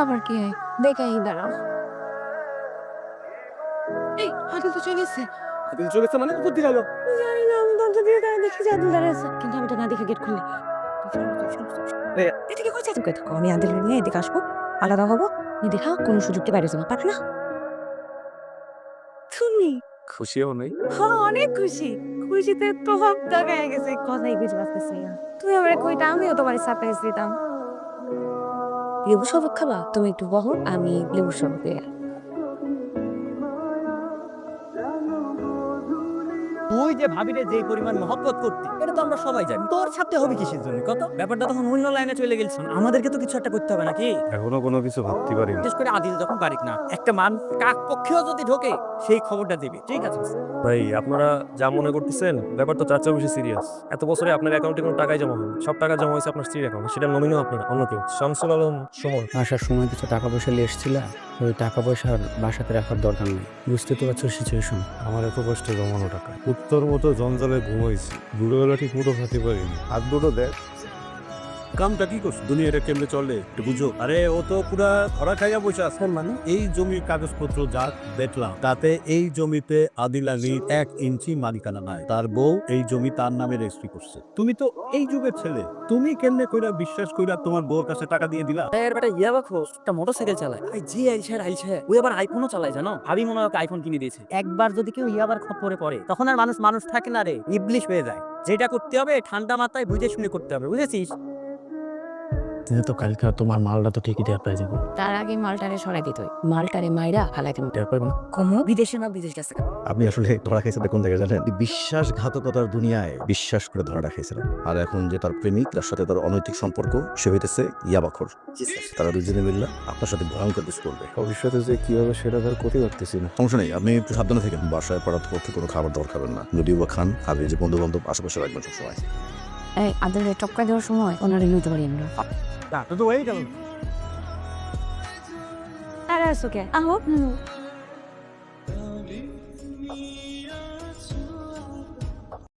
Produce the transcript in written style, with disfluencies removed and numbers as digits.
আবার কি হয় দেখাই দাঁড়াও। এই আদিল তো চলে গেছে। আদিল চলে গেছে মানে বুদ্ধি গেল। জানি না, আমি দরজা দিয়ে দেখি যে আদিল দাঁড়িয়ে আছে, কিন্তু আমি তো না দেখে গেট খুললি। এদিকে কই যাচ্ছ? থাকো, আমি আদিল নিয়ে এদিকে আসবো, আলাদা হবো, তুমি দেখা কোনো সুযোগকে বাইরে যাবো, পারবে না? তুমি খুশিও নেই। হ্যাঁ অনেক খুশি, খুশিতে তো সব টাকা গেছে, কথাই বুঝতে পারতেছি না। তুমি আমার কইটা, আমিও তোমার সারপ্রাইজ দিতাম। লেবু শরবত খাবা? তুমি একটু বহো, আমি লেবু শরবত দিয়ে। তুই যে ভাবিরে যেই পরিমাণ মহব্বত করতি এটা তো আমরা সবাই জানি। তোর সাথে হবে কিসের জন্য কত? ব্যাপারটা তখন অন্য লাইনে চলে গেছে। আমাদেরকে তো কিছু একটা করতে হবে নাকি? এখনো কোনো কিছু ভাবতে পারিনি। বিশেষ করে আদিল যখন বাড়িক না, একটা মান কাক পক্ষেও যদি ঢোকে সেই খবরটা দিবে। ঠিক আছে ভাই আপনারা যা মনে করতেছেন ব্যাপার তো চার চেয়ে বেশি সিরিয়াস। এত বছরে আপনার অ্যাকাউন্টে কোনো টাকাই জমা হয়নি, সব টাকা জমা হয়েছে আপনার স্ত্রীর অ্যাকাউন্টে, সেটা নমিনিও আপনার অন্য কেউ। শামসুল আলম সুমন। আসার সময় কিছু টাকা পয়সা নিয়ে এসেছিলা, ওই টাকা পয়সা বাসাতে রাখার দরকার নেই। বুঝতে তো পারছো সিচুয়েশন। আমার এত কষ্টে জমানো টাকা, উত্তর মতো জঞ্জালে ঘুমাইছি, দুটোবেলা ঠিক মতো খেতে পারিনি। হাত দুটো দেখ। কামটা কি করছ? দুনিয়াটা কেমনে চলে একটু বুঝো। আরে ও তো পুরা ধরা খাইয়া বসে আছে। মানে এই জমির কাগজপত্র যা দেখলাম তাতে এই জমিতে আদিল আলীর 1 ইঞ্চি মালিকানা নাই। তার বউ এই জমি তার নামে রেজিস্ট্রি করছে। তুমি তো এই যুগের ছেলে, তুমি কেমনে কইরা বিশ্বাস কইরা তোমার বউর কাছে টাকা দিয়ে দিলা? এর বেটা ইয়াবা খোস একটা মোটরসাইকেল চালায়। এই যে আইছে ওই আবার আইফোনও চালায় জানো? ভাবি মনে হয় আইফোন কিনে দিয়েছে। একবার যদি কেউ ইয়াবার খপ্পরে পড়ে তখন আর মানুষ থাকে না রে, ইবলিশ হয়ে যায়। যেটা করতে হবে ঠান্ডা মাথায় বুঝে শুনে করতে হবে, বুঝেছিস? তো কালকে তোমার মালটা তো ঠিকই দেওয়া পেয়ে যাবো। তার আগে মালটারে সরাই দিত, মালটারে মাইরা ফালাই দিত। দেওয়া পারবো না। কমো বিদেশে না, বিদেশ গেছে। আপনি আসলে ধরা খাইছেন কোন জায়গায় জানেন? বিশ্বাসঘাতকতার দুনিয়ায় বিশ্বাস করে ধরা খাইছিলেন। আর এখন যে তার প্রেমিক, তার সাথে তার অনৈতিক সম্পর্ক, সে হইতেছে ইয়াবাখোর। তারা দুজনে মিললে আপনার সাথে ভয়ঙ্কর কিছু করবে। ভবিষ্যতে যে কি হবে সেটা তার ক্ষতি করতেছি না। সমস্যা নেই, আপনি একটু সাবধানে থাকেন। বাসায় পাড়ার পক্ষে কোনো খাবার দাবার খাবেন না, যদিও বা খান। আর এই যে বন্ধু বান্ধব আশেপাশে রাখবেন সবসময়। এই আদিলের টপকা দেওয়ার সময় ওনারে নিতে পারি আমরা। তো হয়ে গেল। তারা আসো কে? আহো।